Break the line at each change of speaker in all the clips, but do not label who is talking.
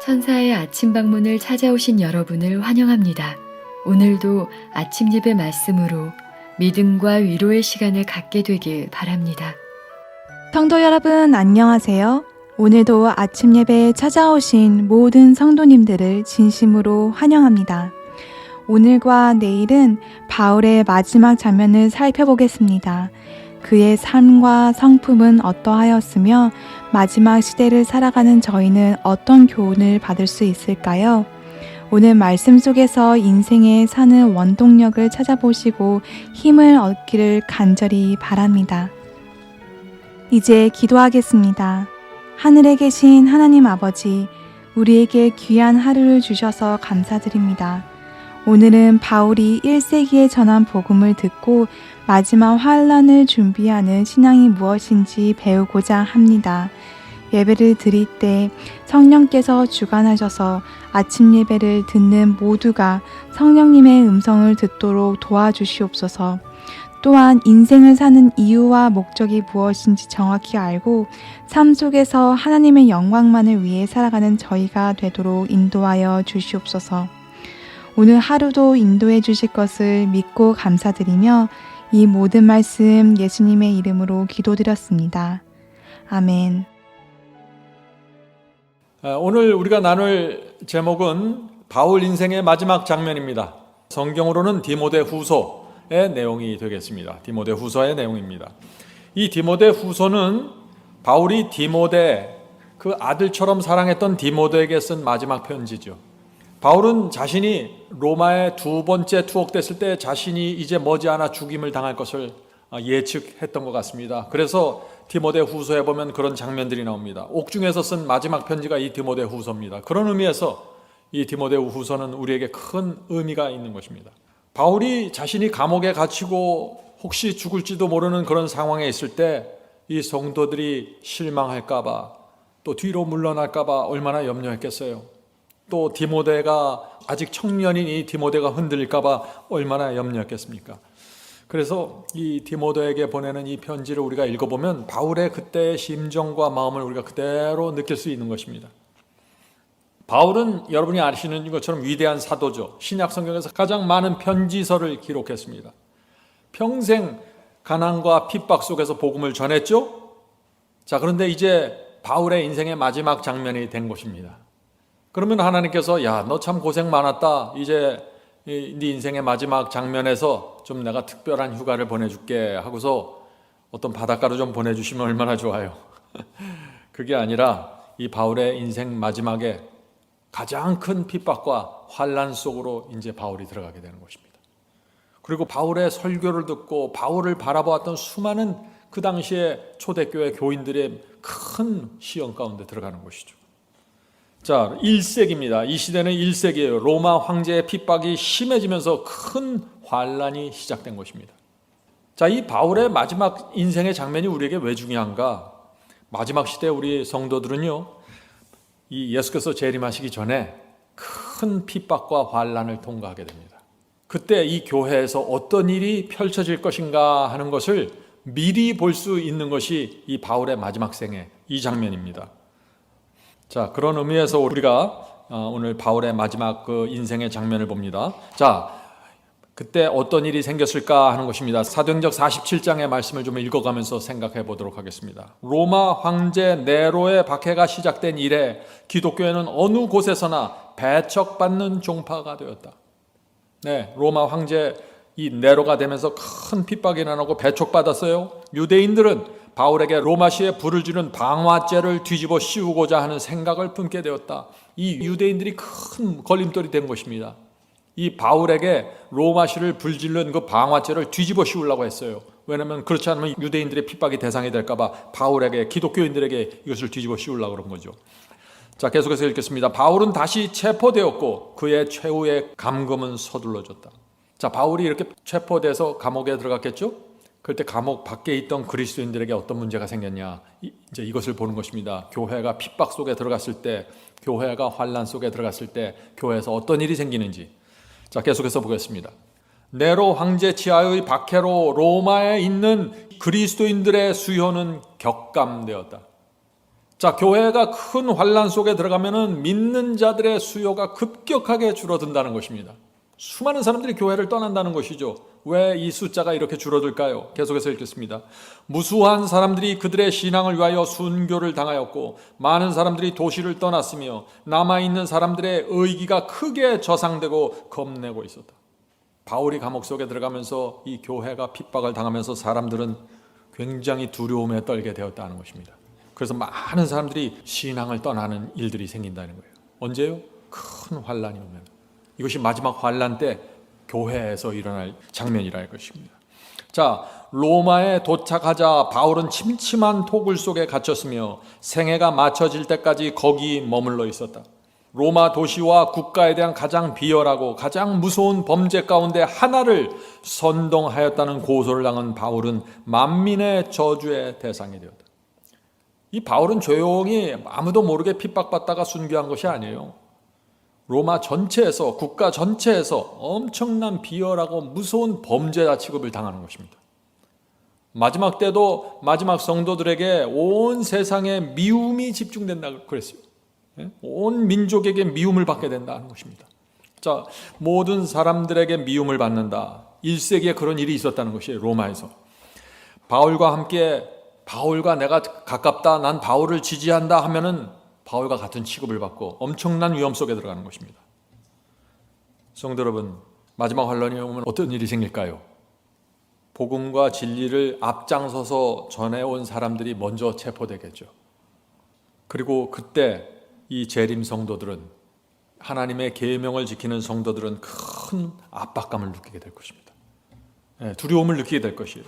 천사의 아침 방문을 찾아오신 여러분을 환영합니다. 오늘도 아침 예배 말씀으로 믿음과 위로의 시간을 갖게 되길 바랍니다.
성도 여러분 안녕하세요. 오늘도 아침 예배에 찾아오신 모든 성도님들을 진심으로 환영합니다. 오늘과 내일은 바울의 마지막 장면을 살펴보겠습니다. 그의 삶과 성품은 어떠하였으며 마지막 시대를 살아가는 저희는 어떤 교훈을 받을 수 있을까요? 오늘 말씀 속에서 인생에 사는 원동력을 찾아보시고 힘을 얻기를 간절히 바랍니다. 이제 기도하겠습니다. 하늘에 계신 하나님 아버지, 우리에게 귀한 하루를 주셔서 감사드립니다. 오늘은 바울이 1세기에 전한 복음을 듣고 마지막 환란을 준비하는 신앙이 무엇인지 배우고자 합니다. 예배를 드릴 때 성령께서 주관하셔서 아침 예배를 듣는 모두가 성령님의 음성을 듣도록 도와주시옵소서. 또한 인생을 사는 이유와 목적이 무엇인지 정확히 알고 삶 속에서 하나님의 영광만을 위해 살아가는 저희가 되도록 인도하여 주시옵소서. 오늘 하루도 인도해 주실 것을 믿고 감사드리며 이 모든 말씀 예수님의 이름으로 기도드렸습니다. 아멘.
오늘 우리가 나눌 제목은 바울 인생의 마지막 장면입니다. 성경으로는 디모데 후서의 내용이 되겠습니다. 디모데 후서의 내용입니다. 이 디모데 후서는 바울이 디모데, 그 아들처럼 사랑했던 디모데에게 쓴 마지막 편지죠. 바울은 자신이 로마에 두 번째 투옥됐을 때 자신이 이제 머지않아 죽임을 당할 것을 예측했던 것 같습니다. 그래서 디모데 후서에 보면 그런 장면들이 나옵니다. 옥중에서 쓴 마지막 편지가 이 디모데 후서입니다. 그런 의미에서 이 디모데 후서는 우리에게 큰 의미가 있는 것입니다. 바울이 자신이 감옥에 갇히고 혹시 죽을지도 모르는 그런 상황에 있을 때 이 성도들이 실망할까봐, 또 뒤로 물러날까봐 얼마나 염려했겠어요. 또 디모데가 아직 청년인 이 디모데가 흔들릴까봐 얼마나 염려했겠습니까? 그래서 이 디모데에게 보내는 이 편지를 우리가 읽어보면 바울의 그때의 심정과 마음을 우리가 그대로 느낄 수 있는 것입니다. 바울은 여러분이 아시는 것처럼 위대한 사도죠. 신약 성경에서 가장 많은 편지서를 기록했습니다. 평생 가난과 핍박 속에서 복음을 전했죠. 자, 그런데 이제 바울의 인생의 마지막 장면이 된 것입니다. 그러면 하나님께서 야, 너 참 고생 많았다. 이제 네 인생의 마지막 장면에서 좀 내가 특별한 휴가를 보내줄게 하고서 어떤 바닷가로 좀 보내주시면 얼마나 좋아요. 그게 아니라 이 바울의 인생 마지막에 가장 큰 핍박과 환난 속으로 이제 바울이 들어가게 되는 것입니다. 그리고 바울의 설교를 듣고 바울을 바라보았던 수많은 그 당시에 초대교회 교인들의 큰 시험 가운데 들어가는 것이죠. 자, 1세기입니다. 이 시대는 1세기예요. 로마 황제의 핍박이 심해지면서 큰 환란이 시작된 것입니다. 자, 이 바울의 마지막 인생의 장면이 우리에게 왜 중요한가? 마지막 시대 우리 성도들은요, 이 예수께서 재림하시기 전에 큰 핍박과 환란을 통과하게 됩니다. 그때 이 교회에서 어떤 일이 펼쳐질 것인가 하는 것을 미리 볼 수 있는 것이 이 바울의 마지막 생의 이 장면입니다. 자, 그런 의미에서 우리가 오늘 바울의 마지막 그 인생의 장면을 봅니다. 자, 그때 어떤 일이 생겼을까 하는 것입니다. 사도행전 47장의 말씀을 좀 읽어가면서 생각해 보도록 하겠습니다. 로마 황제 네로의 박해가 시작된 이래 기독교회는 어느 곳에서나 배척받는 종파가 되었다. 네, 로마 황제 이 네로가 되면서 큰 핍박이 일어나고 배척받았어요. 유대인들은 바울에게 로마시에 불을 지른 방화죄를 뒤집어 씌우고자 하는 생각을 품게 되었다. 이 유대인들이 큰 걸림돌이 된 것입니다. 이 바울에게 로마시를 불질른 그 방화죄를 뒤집어 씌우려고 했어요. 왜냐하면 그렇지 않으면 유대인들의 핍박이 대상이 될까봐 바울에게, 기독교인들에게 이것을 뒤집어 씌우려고 그런 거죠. 자, 계속해서 읽겠습니다. 바울은 다시 체포되었고 그의 최후의 감금은 서둘러졌다. 자, 바울이 이렇게 체포돼서 감옥에 들어갔겠죠? 그때 감옥 밖에 있던 그리스도인들에게 어떤 문제가 생겼냐, 이제 이것을 보는 것입니다. 교회가 핍박 속에 들어갔을 때, 교회가 환난 속에 들어갔을 때 교회에서 어떤 일이 생기는지. 자, 계속해서 보겠습니다. 네로 황제 치하의 박해로 로마에 있는 그리스도인들의 수요는 격감되었다. 자, 교회가 큰 환란 속에 들어가면은 믿는 자들의 수요가 급격하게 줄어든다는 것입니다. 수많은 사람들이 교회를 떠난다는 것이죠. 왜 이 숫자가 이렇게 줄어들까요? 계속해서 읽겠습니다. 무수한 사람들이 그들의 신앙을 위하여 순교를 당하였고 많은 사람들이 도시를 떠났으며 남아있는 사람들의 의기가 크게 저상되고 겁내고 있었다. 바울이 감옥 속에 들어가면서 이 교회가 핍박을 당하면서 사람들은 굉장히 두려움에 떨게 되었다는 것입니다. 그래서 많은 사람들이 신앙을 떠나는 일들이 생긴다는 거예요. 언제요? 큰 환란이 오면. 이것이 마지막 환란 때 교회에서 일어날 장면이라는 것입니다. 자, 로마에 도착하자 바울은 침침한 토굴 속에 갇혔으며 생애가 맞춰질 때까지 거기 머물러 있었다. 로마 도시와 국가에 대한 가장 비열하고 가장 무서운 범죄 가운데 하나를 선동하였다는 고소를 당한 바울은 만민의 저주의 대상이 되었다. 이 바울은 조용히 아무도 모르게 핍박받다가 순교한 것이 아니에요. 로마 전체에서, 국가 전체에서 엄청난 비열하고 무서운 범죄자 취급을 당하는 것입니다. 마지막 때도 마지막 성도들에게 온 세상에 미움이 집중된다고 그랬어요. 온 민족에게 미움을 받게 된다는 것입니다. 자, 모든 사람들에게 미움을 받는다. 1세기에 그런 일이 있었다는 것이에요. 로마에서. 바울과 내가 가깝다, 난 바울을 지지한다 하면은 바울과 같은 취급을 받고 엄청난 위험 속에 들어가는 것입니다. 성도 여러분, 마지막 환란이 오면 어떤 일이 생길까요? 복음과 진리를 앞장서서 전해온 사람들이 먼저 체포되겠죠. 그리고 그때 이 재림 성도들은, 하나님의 계명을 지키는 성도들은 큰 압박감을 느끼게 될 것입니다. 두려움을 느끼게 될 것이에요.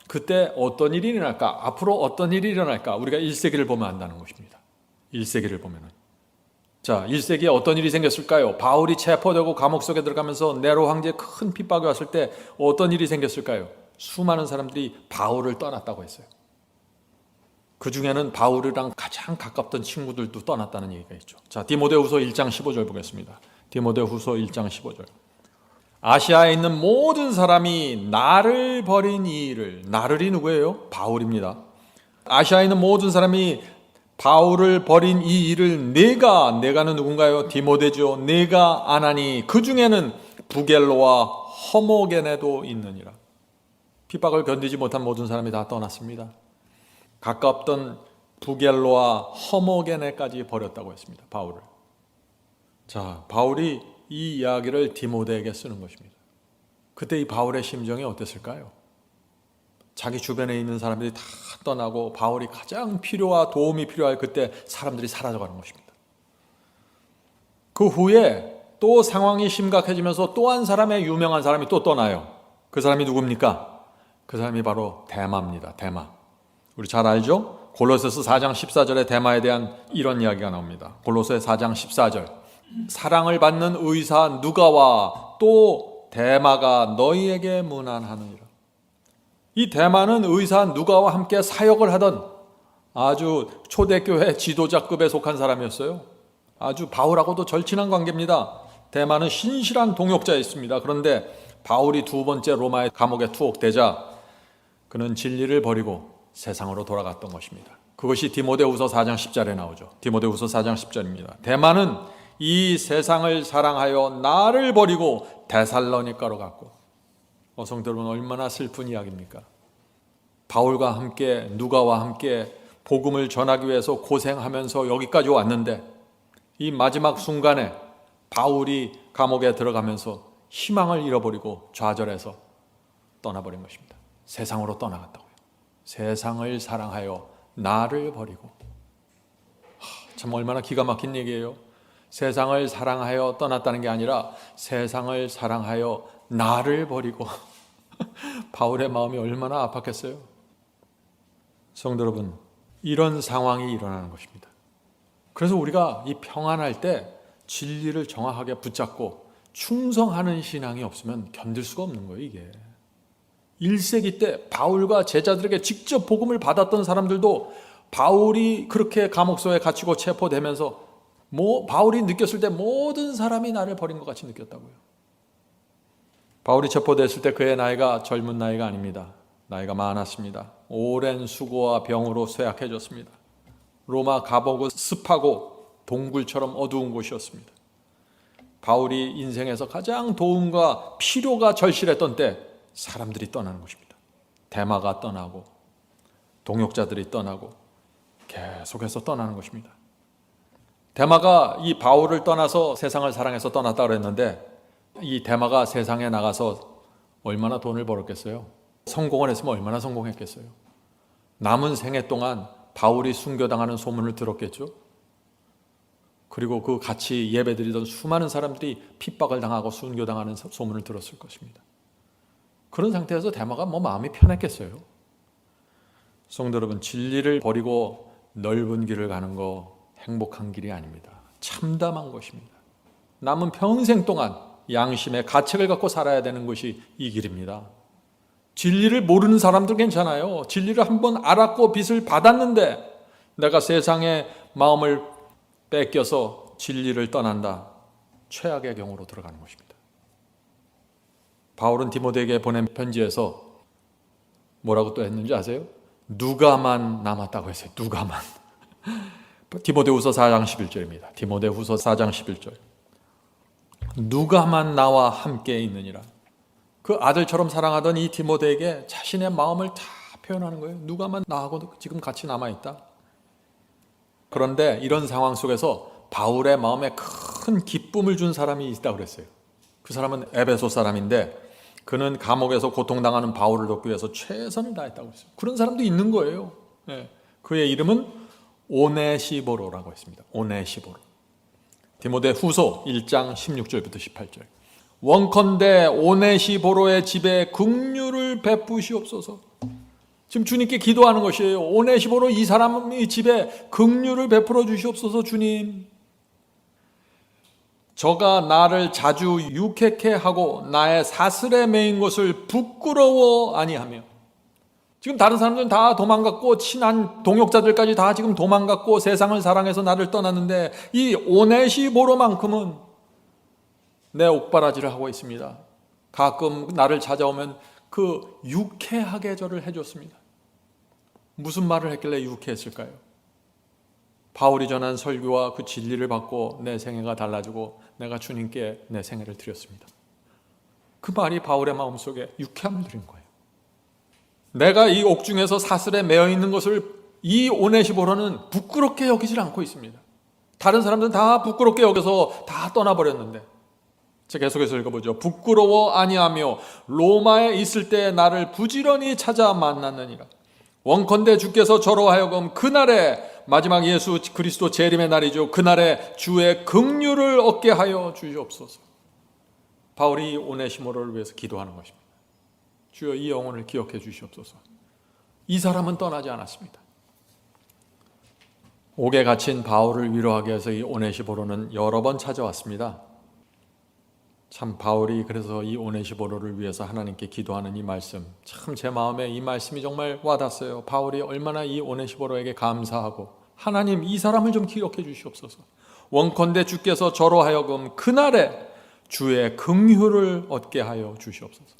그때 어떤 일이 일어날까? 앞으로 어떤 일이 일어날까? 우리가 1세기를 보면 안다는 것입니다. 1세기를 보면은. 자, 1세기에 어떤 일이 생겼을까요? 바울이 체포되고 감옥 속에 들어가면서 네로 황제의 큰 핍박이 왔을 때 어떤 일이 생겼을까요? 수많은 사람들이 바울을 떠났다고 했어요. 그 중에는 바울이랑 가장 가깝던 친구들도 떠났다는 얘기가 있죠. 자, 디모데후서 1장 15절 보겠습니다. 디모데후서 1장 15절. 아시아에 있는 모든 사람이 나를 버린 이 일을, 나를이 누구예요? 바울입니다. 아시아에 있는 모든 사람이 바울을 버린 이 일을 내가는 누군가요? 디모데죠. 내가 안 하니 그 중에는 부겔로와 허모게네도 있느니라. 핍박을 견디지 못한 모든 사람이 다 떠났습니다. 가깝던 부겔로와 허모게네까지 버렸다고 했습니다. 바울을. 자, 바울이 이 이야기를 디모데에게 쓰는 것입니다. 그때 이 바울의 심정이 어땠을까요? 자기 주변에 있는 사람들이 다 떠나고 바울이 가장 필요와 도움이 필요할 그때 사람들이 사라져가는 것입니다. 그 후에 또 상황이 심각해지면서 또 한 사람의 유명한 사람이 또 떠나요. 그 사람이 누굽니까? 그 사람이 바로 데마입니다. 데마. 우리 잘 알죠? 골로새서 4장 14절에 데마에 대한 이런 이야기가 나옵니다. 골로새 4장 14절. 사랑을 받는 의사 누가와 또 데마가 너희에게 문안하느니라. 이 데마는 의사 누가와 함께 사역을 하던 아주 초대교회 지도자급에 속한 사람이었어요. 아주 바울하고도 절친한 관계입니다. 데마는 신실한 동역자였습니다. 그런데 바울이 두 번째 로마의 감옥에 투옥되자 그는 진리를 버리고 세상으로 돌아갔던 것입니다. 그것이 디모데후서 4장 10절에 나오죠. 디모데후서 4장 10절입니다. 데마는 이 세상을 사랑하여 나를 버리고 데살로니가로 갔고. 성도 여러분, 얼마나 슬픈 이야기입니까? 바울과 함께, 누가와 함께 복음을 전하기 위해서 고생하면서 여기까지 왔는데 이 마지막 순간에 바울이 감옥에 들어가면서 희망을 잃어버리고 좌절해서 떠나버린 것입니다. 세상으로 떠나갔다고요. 세상을 사랑하여 나를 버리고. 참 얼마나 기가 막힌 얘기예요. 세상을 사랑하여 떠났다는 게 아니라 세상을 사랑하여 나를 버리고. 바울의 마음이 얼마나 아팠겠어요. 성도 여러분, 이런 상황이 일어나는 것입니다. 그래서 우리가 이 평안할 때 진리를 정확하게 붙잡고 충성하는 신앙이 없으면 견딜 수가 없는 거예요, 이게. 1세기 때 바울과 제자들에게 직접 복음을 받았던 사람들도 바울이 그렇게 감옥소에 갇히고 체포되면서 바울이 느꼈을 때 모든 사람이 나를 버린 것 같이 느꼈다고요. 바울이 체포됐을 때 그의 나이가 젊은 나이가 아닙니다. 나이가 많았습니다. 오랜 수고와 병으로 쇠약해졌습니다. 로마 가보고 습하고 동굴처럼 어두운 곳이었습니다. 바울이 인생에서 가장 도움과 필요가 절실했던 때 사람들이 떠나는 곳입니다. 대마가 떠나고 동역자들이 떠나고 계속해서 떠나는 것입니다. 대마가 이 바울을 떠나서 세상을 사랑해서 떠났다고 그랬는데 이 대마가 세상에 나가서 얼마나 돈을 벌었겠어요? 성공을 했으면 얼마나 성공했겠어요? 남은 생애 동안 바울이 순교당하는 소문을 들었겠죠? 그리고 그 같이 예배드리던 수많은 사람들이 핍박을 당하고 순교당하는 소문을 들었을 것입니다. 그런 상태에서 대마가 마음이 편했겠어요? 성도 여러분, 진리를 버리고 넓은 길을 가는 거 행복한 길이 아닙니다. 참담한 것입니다. 남은 평생 동안 양심의 가책을 갖고 살아야 되는 것이 이 길입니다. 진리를 모르는 사람들 괜찮아요. 진리를 한번 알았고 빛을 받았는데 내가 세상의 마음을 뺏겨서 진리를 떠난다. 최악의 경우로 들어가는 것입니다. 바울은 디모데에게 보낸 편지에서 뭐라고 또 했는지 아세요? 누가만 남았다고 했어요. 누가만. 디모데후서 4장 11절입니다. 디모데후서 4장 11절. 누가만 나와 함께 있느니라. 그 아들처럼 사랑하던 이 디모데에게 자신의 마음을 다 표현하는 거예요. 누가만 나하고 지금 같이 남아있다. 그런데 이런 상황 속에서 바울의 마음에 큰 기쁨을 준 사람이 있다고 그랬어요. 그 사람은 에베소 사람인데 그는 감옥에서 고통당하는 바울을 돕기 위해서 최선을 다했다고 했어요. 그런 사람도 있는 거예요. 그의 이름은 오네시보로라고 했습니다. 오네시보로. 디모데 후서 1장 16절부터 18절. 원컨대 오네시보로의 집에 긍휼을 베푸시옵소서. 지금 주님께 기도하는 것이에요. 오네시보로 이 사람의 집에 긍휼을 베풀어 주시옵소서. 주님, 저가 나를 자주 유쾌케 하고 나의 사슬에 매인 것을 부끄러워 아니하며. 지금 다른 사람들은 다 도망갔고 친한 동역자들까지 다 지금 도망갔고 세상을 사랑해서 나를 떠났는데 이 오네시보로만큼은 내 옥바라지를 하고 있습니다. 가끔 나를 찾아오면 그 유쾌하게 저를 해줬습니다. 무슨 말을 했길래 유쾌했을까요? 바울이 전한 설교와 그 진리를 받고 내 생애가 달라지고 내가 주님께 내 생애를 드렸습니다. 그 말이 바울의 마음속에 유쾌함을 드린 거예요. 내가 이 옥중에서 사슬에 매여 있는 것을 이 오네시보로는 부끄럽게 여기질 않고 있습니다. 다른 사람들은 다 부끄럽게 여겨서 다 떠나버렸는데 제가 계속해서 읽어보죠. 부끄러워 아니하며 로마에 있을 때 나를 부지런히 찾아 만났느니라. 원컨대 주께서 저로 하여금 그날에 마지막 예수 그리스도 재림의 날이죠. 그날에 주의 긍휼을 얻게 하여 주시옵소서. 바울이 오네시모로를 위해서 기도하는 것입니다. 주여 이 영혼을 기억해 주시옵소서. 이 사람은 떠나지 않았습니다. 옥에 갇힌 바울을 위로하기 위해서 이 오네시보로는 여러 번 찾아왔습니다. 참 바울이 그래서 이 오네시보로를 위해서 하나님께 기도하는 이 말씀, 참 제 마음에 이 말씀이 정말 와닿았어요. 바울이 얼마나 이 오네시보로에게 감사하고 하나님 이 사람을 좀 기억해 주시옵소서. 원컨대 주께서 저로 하여금 그날에 주의 긍휼을 얻게 하여 주시옵소서.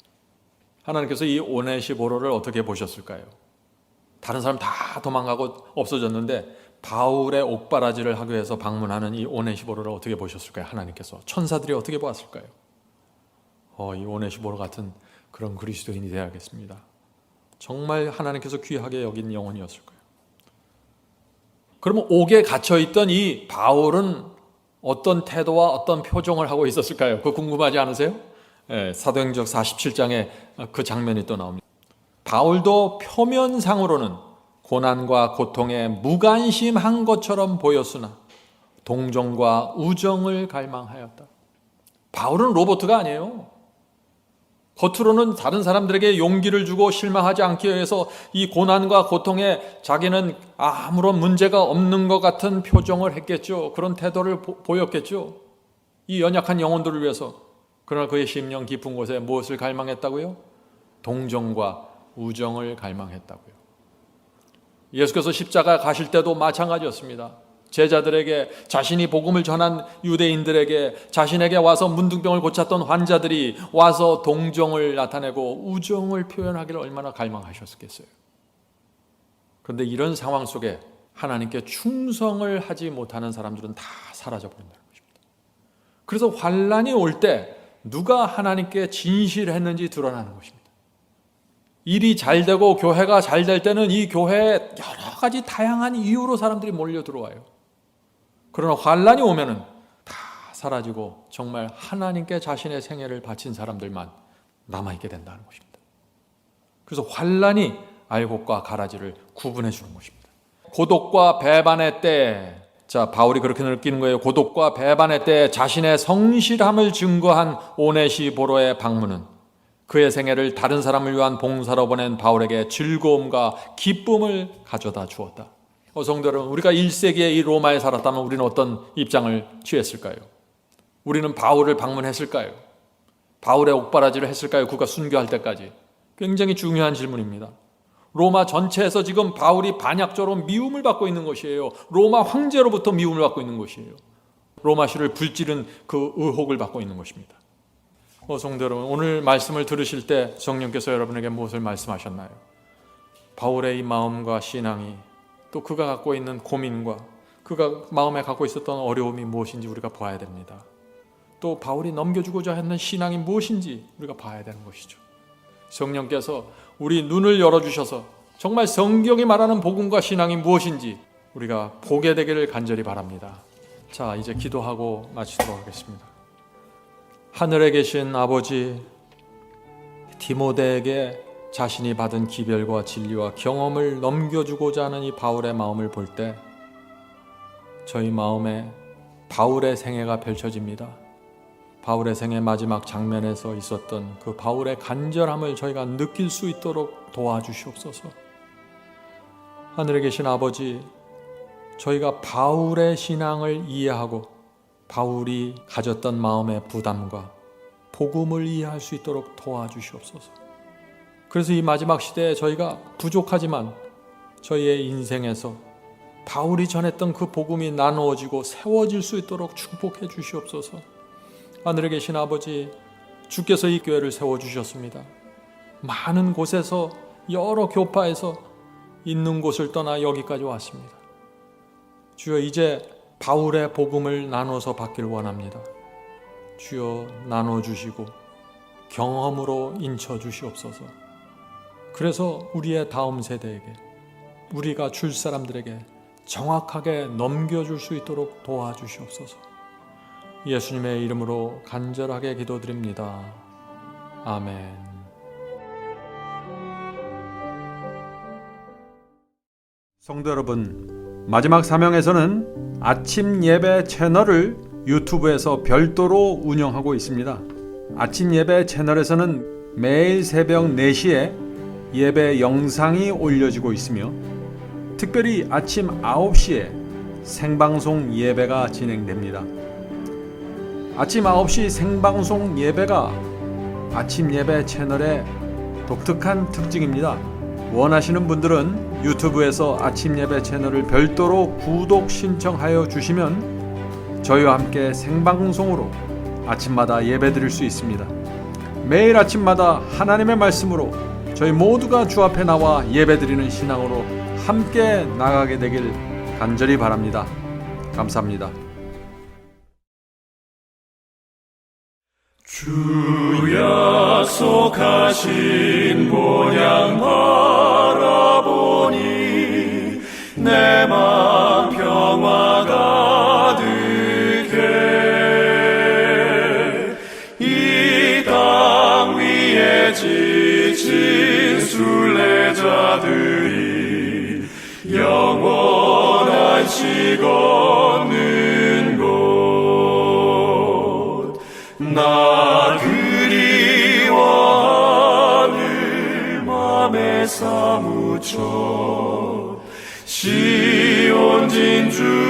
하나님께서 이 오네시보로를 어떻게 보셨을까요? 다른 사람 다 도망가고 없어졌는데 바울의 옥바라지를 하기 위해서 방문하는 이 오네시보로를 어떻게 보셨을까요? 하나님께서 천사들이 어떻게 보았을까요? 이 오네시보로 같은 그런 그리스도인이 되어야겠습니다. 정말 하나님께서 귀하게 여긴 영혼이었을 거예요. 그러면 옥에 갇혀있던 이 바울은 어떤 태도와 어떤 표정을 하고 있었을까요? 그거 궁금하지 않으세요? 사도행전 47장에 그 장면이 또 나옵니다. 바울도 표면상으로는 고난과 고통에 무관심한 것처럼 보였으나 동정과 우정을 갈망하였다. 바울은 로봇가 아니에요. 겉으로는 다른 사람들에게 용기를 주고 실망하지 않기 위해서 이 고난과 고통에 자기는 아무런 문제가 없는 것 같은 표정을 했겠죠. 그런 태도를 보였겠죠. 이 연약한 영혼들을 위해서. 그러나 그의 심령 깊은 곳에 무엇을 갈망했다고요? 동정과 우정을 갈망했다고요. 예수께서 십자가 가실 때도 마찬가지였습니다. 제자들에게, 자신이 복음을 전한 유대인들에게, 자신에게 와서 문둥병을 고쳤던 환자들이 와서 동정을 나타내고 우정을 표현하기를 얼마나 갈망하셨겠어요. 그런데 이런 상황 속에 하나님께 충성을 하지 못하는 사람들은 다 사라져버린다는 것입니다. 그래서 환난이 올 때 누가 하나님께 진실했는지 드러나는 것입니다. 일이 잘 되고 교회가 잘 될 때는 이 교회에 여러 가지 다양한 이유로 사람들이 몰려 들어와요. 그러나 환난이 오면은 다 사라지고 정말 하나님께 자신의 생애를 바친 사람들만 남아있게 된다는 것입니다. 그래서 환난이 알곡과 가라지를 구분해 주는 것입니다. 고독과 배반의 때, 자, 바울이 그렇게 느끼는 거예요. 고독과 배반의 때 자신의 성실함을 증거한 오네시보로의 방문은 그의 생애를 다른 사람을 위한 봉사로 보낸 바울에게 즐거움과 기쁨을 가져다 주었다. 성도 여러분, 우리가 1세기에 이 로마에 살았다면 우리는 어떤 입장을 취했을까요? 우리는 바울을 방문했을까요? 바울의 옥바라지를 했을까요? 그가 순교할 때까지. 굉장히 중요한 질문입니다. 로마 전체에서 지금 바울이 반역자로 미움을 받고 있는 것이에요. 로마 황제로부터 미움을 받고 있는 것이에요. 로마시를 불지른 그 의혹을 받고 있는 것입니다. 성도 여러분, 오늘 말씀을 들으실 때 성령께서 여러분에게 무엇을 말씀하셨나요? 바울의 이 마음과 신앙이, 또 그가 갖고 있는 고민과 그가 마음에 갖고 있었던 어려움이 무엇인지 우리가 봐야 됩니다. 또 바울이 넘겨주고자 했는 신앙이 무엇인지 우리가 봐야 되는 것이죠. 성령께서 우리 눈을 열어주셔서 정말 성경이 말하는 복음과 신앙이 무엇인지 우리가 보게 되기를 간절히 바랍니다. 자, 이제 기도하고 마치도록 하겠습니다. 하늘에 계신 아버지, 디모데에게 자신이 받은 기별과 진리와 경험을 넘겨주고자 하는 이 바울의 마음을 볼 때 저희 마음에 바울의 생애가 펼쳐집니다. 바울의 생애 마지막 장면에서 있었던 그 바울의 간절함을 저희가 느낄 수 있도록 도와주시옵소서. 하늘에 계신 아버지, 저희가 바울의 신앙을 이해하고 바울이 가졌던 마음의 부담과 복음을 이해할 수 있도록 도와주시옵소서. 그래서 이 마지막 시대에 저희가 부족하지만 저희의 인생에서 바울이 전했던 그 복음이 나누어지고 세워질 수 있도록 축복해 주시옵소서. 하늘에 계신 아버지, 주께서 이 교회를 세워주셨습니다. 많은 곳에서 여러 교파에서 있는 곳을 떠나 여기까지 왔습니다. 주여, 이제 바울의 복음을 나눠서 받길 원합니다. 주여, 나눠주시고 경험으로 인쳐주시옵소서. 그래서 우리의 다음 세대에게, 우리가 줄 사람들에게 정확하게 넘겨줄 수 있도록 도와주시옵소서. 예수님의 이름으로 간절하게 기도드립니다. 아멘. 성도 여러분, 마지막 사명에서는 아침 예배 채널을 유튜브에서 별도로 운영하고 있습니다. 아침 예배 채널에서는 매일 새벽 4시에 예배 영상이 올려지고 있으며 특별히 아침 9시에 생방송 예배가 진행됩니다. 아침 9시 생방송 예배가 아침 예배 채널의 독특한 특징입니다. 원하시는 분들은 유튜브에서 아침 예배 채널을 별도로 구독 신청하여 주시면 저희와 함께 생방송으로 아침마다 예배 드릴 수 있습니다. 매일 아침마다 하나님의 말씀으로 저희 모두가 주 앞에 나와 예배 드리는 신앙으로 함께 나가게 되길 간절히 바랍니다. 감사합니다.
주 약속하신 본향 바라보니 내 맘 평화 가득해. 이 땅 위에 지친 순례자들이 영원한 시 걷는 곳, 나 그리워하늘 맘에 사무쳐 시온 진주